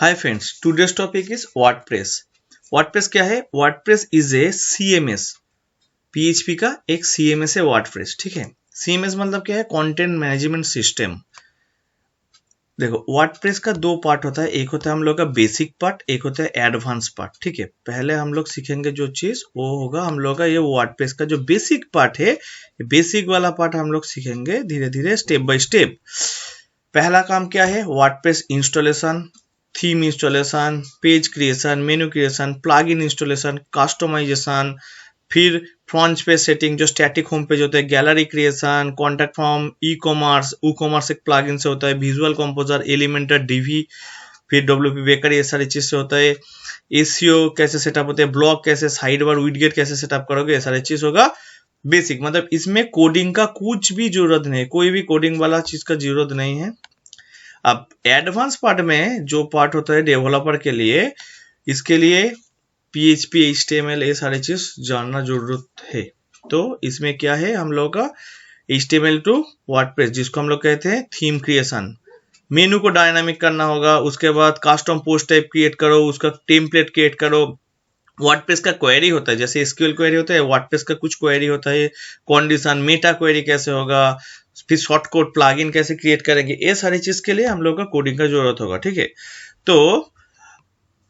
Hi friends, today's topic is WordPress. WordPress क्या है? WordPress is a CMS. PHP का एक सीएमएस है वर्डप्रेस। ठीक है, सीएमएस मतलब क्या है? Content management system. देखो, वर्डप्रेस का दो पार्ट होता है, एक होता है हम लोग का बेसिक पार्ट, एक होता है एडवांस पार्ट। ठीक है, पहले हम लोग सीखेंगे जो चीज वो होगा हम लोग का ये वर्डप्रेस का जो बेसिक पार्ट है। बेसिक वाला पार्ट हम लोग सीखेंगे धीरे धीरे स्टेप बाय स्टेप। पहला काम क्या है? WordPress installation, theme installation, page creation, menu creation, plugin installation, customisation, फिर फ्रंट पेज सेटिंग जो स्टैटिक होम पेज होता है, gallery creation, contact form, ecommerce एक प्लगइन से होता है, विजुअल कंपोजर, एलिमेंटर, डीवी, फिर डब्ल्यूपी बेकर, ये सारी चीज से होता है। एसीओ कैसे सेटअप होता है, ब्लॉग कैसे, साइड बार विडगेट कैसे सेटअप करोगे, ये सारी चीज होगा बेसिक। मतलब इसमें कोडिंग का कुछ भी जरूरत नहीं, कोई भी कोडिंग वाला चीज का जरूरत नहीं है। अब एडवांस पार्ट में जो पार्ट होता है डेवलपर के लिए, इसके लिए PHP HTML ये सारी चीज जानना जरूरत है। तो इसमें क्या है हम लोग का HTML टू वर्डप्रेस, जिसको हम लोग कहते हैं थीम क्रिएशन। मेनू को डायनामिक करना होगा, उसके बाद कस्टम पोस्ट टाइप क्रिएट करो, उसका टेम्पलेट क्रिएट करो। वर्डप्रेस का क्वेरी होता है, जैसे SQL क्वेरी होता है, वर्डप्रेस का कुछ क्वेरी होता है, कंडीशन मेटा क्वेरी कैसे होगा, फिर शॉर्ट कोड प्लगइन कैसे क्रिएट करेंगे, ये सारी चीज के लिए हम लोग का कोडिंग का जरूरत होगा। ठीक है, तो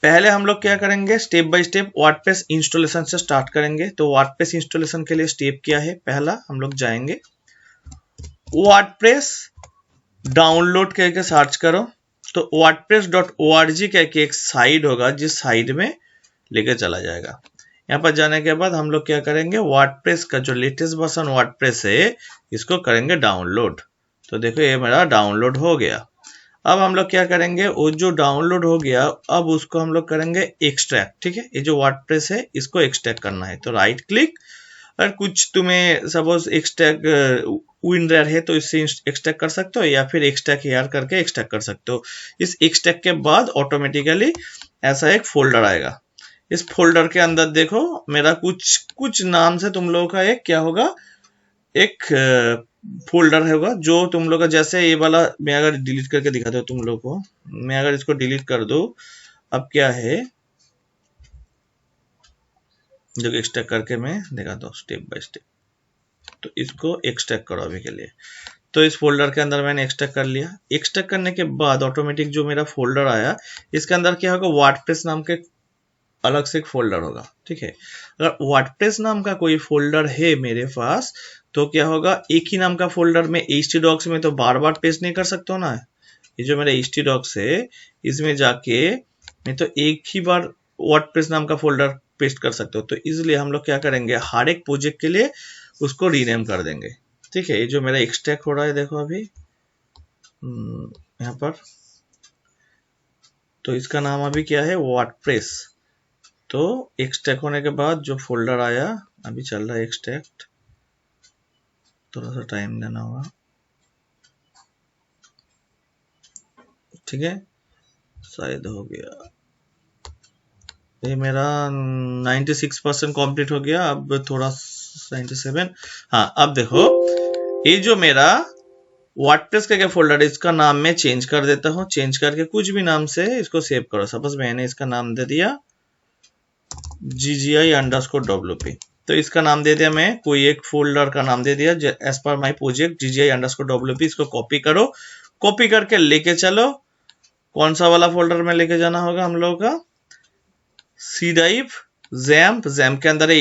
पहले हम लोग क्या करेंगे, step by step WordPress installation से स्टार्ट करेंगे। तो वर्डप्रेस इंस्टॉलेशन के लिए स्टेप क्या है? पहला हम लोग जाएंगे वर्डप्रेस डाउनलोड करके सर्च करो, तो wordpress.org करके एक साइट होगा, जिस साइट में लेके चला जाएगा। यहाँ पर जाने के बाद हम लोग क्या करेंगे, वर्डप्रेस का जो लेटेस्ट वर्जन वर्डप्रेस है इसको करेंगे डाउनलोड। तो देखो ये मेरा डाउनलोड हो गया। अब हम लोग क्या करेंगे, वो जो डाउनलोड हो गया अब उसको हम लोग करेंगे एक्सट्रैक्ट। ठीक है, ये जो वर्डप्रेस है इसको एक्सट्रैक्ट करना है, तो राइट क्लिक। अगर कुछ तुम्हें सपोज एक्सट्रैक्ट विनरेयर है तो इससे एक्सट्रैक्ट कर सकते हो, या फिर एक्सट्रैक्ट हेयर करके एक्सट्रैक्ट कर सकते हो। इस एक्सट्रैक्ट के बाद ऑटोमेटिकली ऐसा एक फोल्डर आएगा। इस फोल्डर के अंदर देखो मेरा कुछ नाम से तुम लोगों का एक क्या होगा, एक फोल्डर होगा जो तुम लोग का, जैसे ये वाला मैं अगर डिलीट करके दिखाता हूँ तुम लोग को, मैं अगर इसको डिलीट कर दूं, अब क्या है जो एक्सट्रैक्ट करके मैं दिखाता हूँ स्टेप बाय स्टेप। तो इसको एक्सट्रैक्ट करो अभी के लिए। तो इस फोल्डर के अंदर मैंने एक्सट्रैक्ट कर लिया। एक्सट्रैक्ट करने के बाद ऑटोमेटिक जो मेरा फोल्डर आया, इसके अंदर क्या होगा, वर्डप्रेस नाम के अलग से एक फोल्डर होगा। ठीक है, अगर वर्डप्रेस नाम का कोई फोल्डर है मेरे पास तो क्या होगा, एक ही नाम का फोल्डर में htdocs में तो बार बार पेस्ट नहीं कर सकता ना। ये जो मेरा htdocs है इसमें जाके मैं तो एक ही बार वर्डप्रेस नाम का फोल्डर पेस्ट कर सकते हो। तो इसलिए हम लोग क्या करेंगे, हर एक प्रोजेक्ट के लिए उसको रीनेम कर देंगे। ठीक है, ये जो मेरा एक्सट्रैक्ट हो रहा है देखो अभी यहाँ पर, तो इसका नाम अभी क्या है, वर्डप्रेस। तो एक्सट्रैक्ट होने के बाद जो फोल्डर आया, अभी चल रहा है एक्सट्रैक्ट, थोड़ा सा टाइम देना होगा। ठीक है, शायद हो गया, ये मेरा 96% कंप्लीट हो गया, अब थोड़ा 97। हाँ, अब देखो ये जो मेरा वर्डप्रेस का क्या फोल्डर है, इसका नाम मैं चेंज कर देता हूँ। चेंज करके कुछ भी नाम से इसको सेव करो। सपोज मैंने इसका नाम दे दिया GGI_WP, तो इसका नाम दे दिया मैं, कोई एक फोल्डर का नाम दे दिया as per my project GGI_WP। इसको कॉपी करो, कॉपी करके लेके चलो। कौन सा वाला फोल्डर में लेके जाना होगा हम लोगों का, सी ड्राइव, जैम्प के अंदर है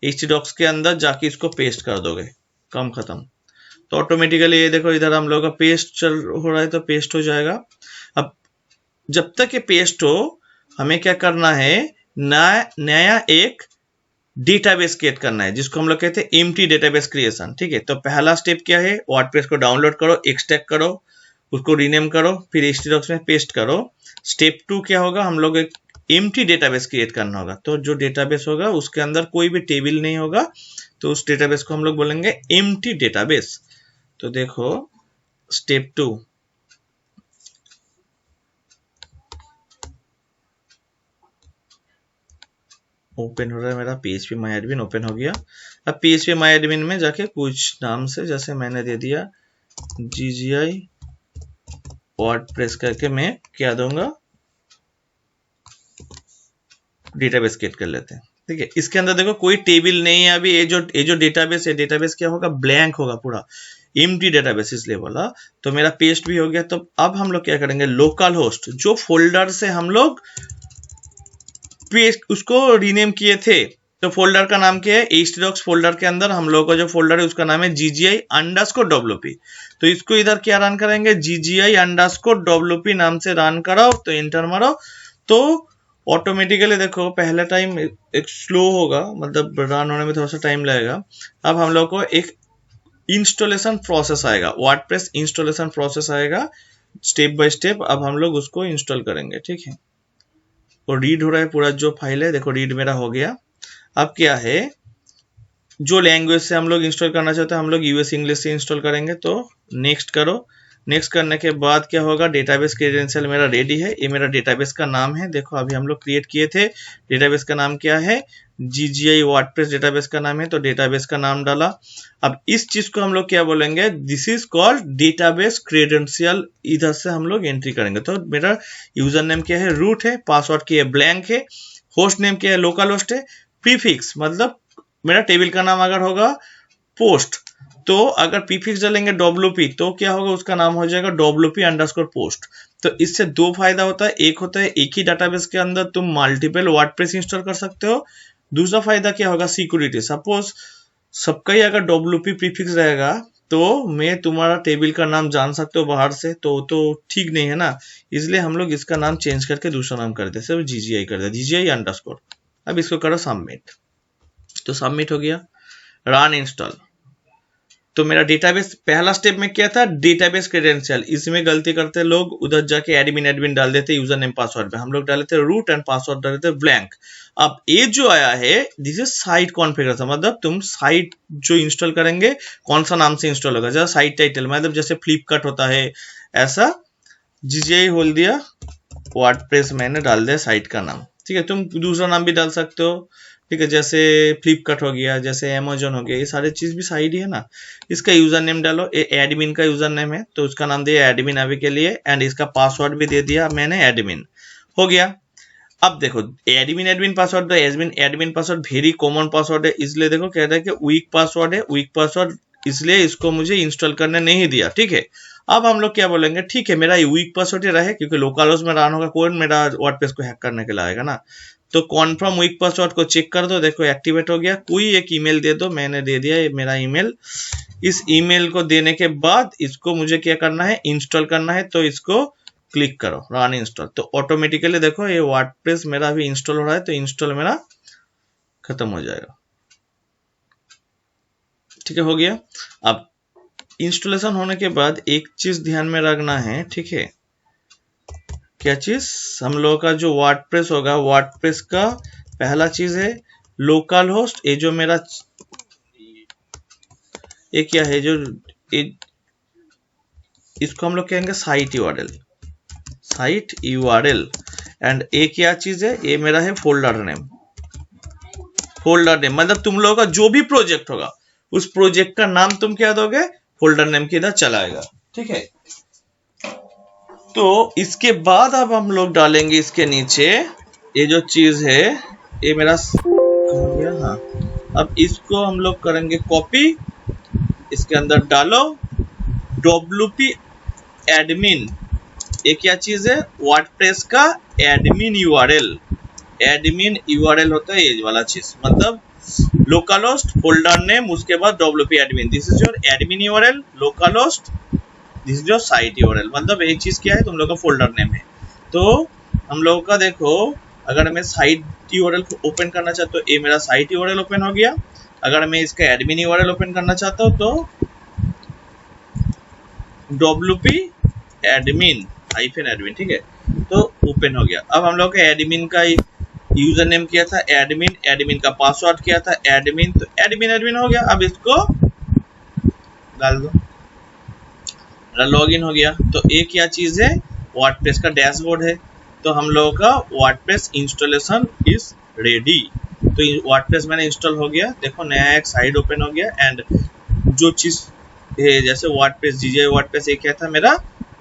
htdocs के अंदर जाके इसको पेस्ट कर दोगे, काम खत्म। तो ऑटोमेटिकली ये देखो इधर हम लोग का पेस्ट चल हो रहा है, तो पेस्ट हो जाएगा। अब जब तक ये पेस्ट हो, हमें क्या करना है, नया एक डेटाबेस क्रिएट करना है, जिसको हम लोग कहते हैं एम्प्टी डेटाबेस क्रिएशन। ठीक है, तो पहला स्टेप क्या है, वर्डप्रेस को डाउनलोड करो, एक्सट्रैक्ट करो, उसको रीनेम करो, फिर htdocs में पेस्ट करो। स्टेप 2 क्या होगा, हम लोग एक एम्प्टी डेटाबेस क्रिएट करना होगा। तो जो डेटाबेस होगा उसके अंदर कोई भी टेबल नहीं होगा, तो उस डेटाबेस को हम लोग बोलेंगे एम्प्टी डेटाबेस। तो देखो स्टेप 2, ओपन हो रहा है मेरा PHP माई एडमिन, ओपन हो गया। अब PHP माई एडमिन में जाके कुछ नाम से, जैसे मैंने दे दिया GGI वर्डप्रेस करके मैं क्या दूंगा, डेटाबेस क्रिएट कर लेते हैं। ठीक है, इसके अंदर देखो कोई टेबल नहीं है अभी। ये जो डेटाबेस है, डेटाबेस क्या होगा, ब्लैंक होगा, पूरा एम्प्टी डेटाबेस इसलिए बोला। तो मेरा पेस्ट भी हो गया। तो अब हम लोग क्या करेंगे, लोकल होस्ट जो फोल्डर से हम लोग पेस्ट उसको रीनेम किए थे, तो फोल्डर का नाम क्या है, htdocs फोल्डर के अंदर हम लोग का जो फोल्डर है उसका नाम है ggi_wp। तो इसको इधर क्या रन करेंगे, ggi_wp नाम से रन कराओ। तो एंटर मारो तो ऑटोमेटिकली देखो पहला टाइम एक स्लो होगा, मतलब रन होने में थोड़ा सा टाइम लगेगा। अब हम लोग को एक इंस्टॉलेशन प्रोसेस आएगा, वर्डप्रेस इंस्टॉलेशन प्रोसेस आएगा स्टेप बाय स्टेप। अब हम लोग उसको इंस्टॉल करेंगे। ठीक है, और रीड हो रहा है पूरा जो फाइल है, देखो रीड मेरा हो गया। अब क्या है, जो लैंग्वेज से हम लोग इंस्टॉल करना चाहते हैं, हम लोग यूएस इंग्लिश से इंस्टॉल करेंगे। तो नेक्स्ट करो। नेक्स्ट करने के बाद क्या होगा, डेटाबेस क्रेडेंशियल मेरा रेडी है। ये मेरा डेटाबेस का नाम है, देखो अभी हम लोग क्रिएट किए थे। डेटाबेस का नाम क्या है, GGI वर्डप्रेस डेटाबेस का नाम है। तो डेटाबेस का नाम डाला। अब इस चीज को हम लोग क्या बोलेंगे, this is called database credential. इधर से हम लोग एंट्री करेंगे। तो मेरा यूजर नेम क्या है, रूट है। पासवर्ड क्या है, ब्लैंक है। होस्ट नेम क्या है, लोकल होस्ट है। प्रीफिक्स मतलब मेरा टेबल का नाम अगर होगा पोस्ट, तो अगर प्रीफिक्स डालेंगे WP तो क्या होगा, उसका नाम हो जाएगा WP_post। तो इससे दो फायदा होता है। एक होता है एक ही डाटाबेस के अंदर तुम मल्टीपल वर्डप्रेस इंस्टॉल कर सकते हो। दूसरा फायदा क्या होगा, सिक्योरिटी। सपोज सबका ही अगर WP प्रीफिक्स रहेगा तो मैं तुम्हारा टेबल का नाम जान सकते हो बाहर से, तो ठीक नहीं है ना। इसलिए हम लोग इसका नाम चेंज करके दूसरा नाम कर दे, सिर्फ GGI कर दे, GGI_। अब इसको करो सबमिट। तो सबमिट हो गया। Run install. तो मेरा डेटाबेस पहला स्टेप में क्या था, डेटाबेस क्रेडेंशियल। इसमें गलती करते लोग, उधर जाके एडमिन डाल देते यूजर नेम पासवर्ड पे, हम लोग डाले थे रूट एंड पासवर्ड डाले थे ब्लैंक। अब ये जो आया है दिस इज साइट कॉन्फ़िगरेशन, मतलब तुम साइट जो इंस्टॉल करेंगे कौन सा नाम से इंस्टॉल होगा। जैसे साइट टाइटल मतलब जैसे फ्लिपकार्ट होता है, ऐसा GGI खोल दिया, वर्डप्रेस मैंने डाल दिया साइट का नाम। ठीक है, तुम दूसरा नाम भी डाल सकते हो। ठीक है, जैसे फ्लिपकार्ट हो गया, जैसे अमेजोन हो गया, ये सारे चीज भी साइड ही है ना। इसका यूजर नेम डालो, ये एडमिन का यूजर नेम है तो उसका नाम दिया एडमिन अभी के लिए, एंड इसका पासवर्ड भी दे दिया मैंने एडमिन। हो गया। अब देखो admin password, admin password very common password है, इसलिए देखो कह रहा है कि वीक पासवर्ड है, वीक पासवर्ड, इसलिए इसको मुझे इंस्टॉल करने नहीं दिया। ठीक है, अब हम लोग क्या बोलेंगे, ठीक है मेरा वीक पासवर्ड ही रहे, क्योंकि लोकल होस्ट में रन होगा, कोई मेरा वर्डप्रेस को हैक करने के लिए आएगा ना। तो कॉन्फर्म वीक पासवर्ड को चेक कर दो, देखो एक्टिवेट हो गया। कोई एक ईमेल दे दो, मैंने दे दिया ये मेरा ईमेल। इस ईमेल को देने के बाद इसको मुझे क्या करना है, इंस्टॉल करना है। तो इसको क्लिक करो, रन इंस्टॉल। तो ऑटोमेटिकली देखो ये वर्डप्रेस मेरा अभी इंस्टॉल हो रहा है, तो इंस्टॉल मेरा खत्म हो जाएगा। ठीक है, हो गया। अब इंस्टॉलेशन होने के बाद एक चीज ध्यान में रखना है। ठीक है, क्या चीज, हम लोगों का जो वर्डप्रेस होगा, वर्डप्रेस का पहला चीज है लोकल होस्ट। ये जो मेरा ये क्या है, जो इसको हम लोग कहेंगे site URL, site URL। And ये क्या चीज है, ये मेरा है फोल्डर नेम। फोल्डर नेम मतलब तुम लोगों का जो भी प्रोजेक्ट होगा उस प्रोजेक्ट का नाम तुम क्या दोगे, फोल्डर नेम के इधर चलाएगा। ठीक है, तो इसके बाद अब हम लोग डालेंगे इसके नीचे ये जो चीज है, ये मेरा हो गया। हाँ, अब इसको हम लोग करेंगे कॉपी, इसके अंदर डालो WP एडमिन। ये क्या चीज है, वर्डप्रेस का एडमिन URL। एडमिन URL होता है ये वाला चीज, मतलब लोकल होस्ट, फोल्डर नेम, उसके बाद WP admin. This is your admin URL, local host, this is your site URL। मतलब एक चीज क्या है, तुम लोग का फोल्डर नेम है। तो हम लोगों का देखो, अगर मैं साइट URL को ओपन करना चाहता हूँ, ये मेरा साइट URL ओपन हो गया। अगर मैं इसका एडमिन URL ओपन करना चाहता हूँ तो WP एडमिन -एडमिन। ठीक है, तो ओपन हो गया। अब हम लोग का एडमिन का यूजर नेम क्या था, एडमिन, एडमिन का पासवर्ड क्या था, एडमिन। तो एडमिन हो गया। अब इसको डाल दो, लॉगिन हो गया। तो एक क्या चीज है, वर्डप्रेस का डैशबोर्ड है। तो हम लोगों का वर्डप्रेस इंस्टॉलेशन इज रेडी। तो वर्डप्रेस मैंने इंस्टॉल हो गया, देखो नया एक साइट ओपन हो गया। एंड जो चीज है, जैसे वर्डप्रेस GGI वर्डप्रेस, ये क्या था मेरा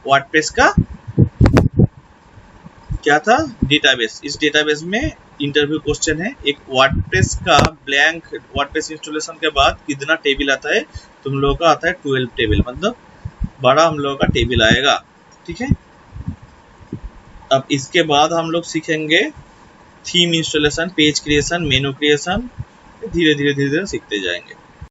वर्डप्रेस का क्या था, डेटाबेस। इस डेटाबेस में इंटरव्यू क्वेश्चन है, एक वर्डप्रेस का ब्लैंक वर्डप्रेस इंस्टॉलेशन के बाद कितना टेबल आता है, तुम लोगों का आता है 12 टेबल, मतलब बड़ा हम लोगों का टेबल आएगा, ठीक है। अब इसके बाद हम लोग सीखेंगे थीम इंस्टॉलेशन, पेज क्रिएशन, मेनू क्रिएशन, धीरे धीरे सीखते जाएंगे।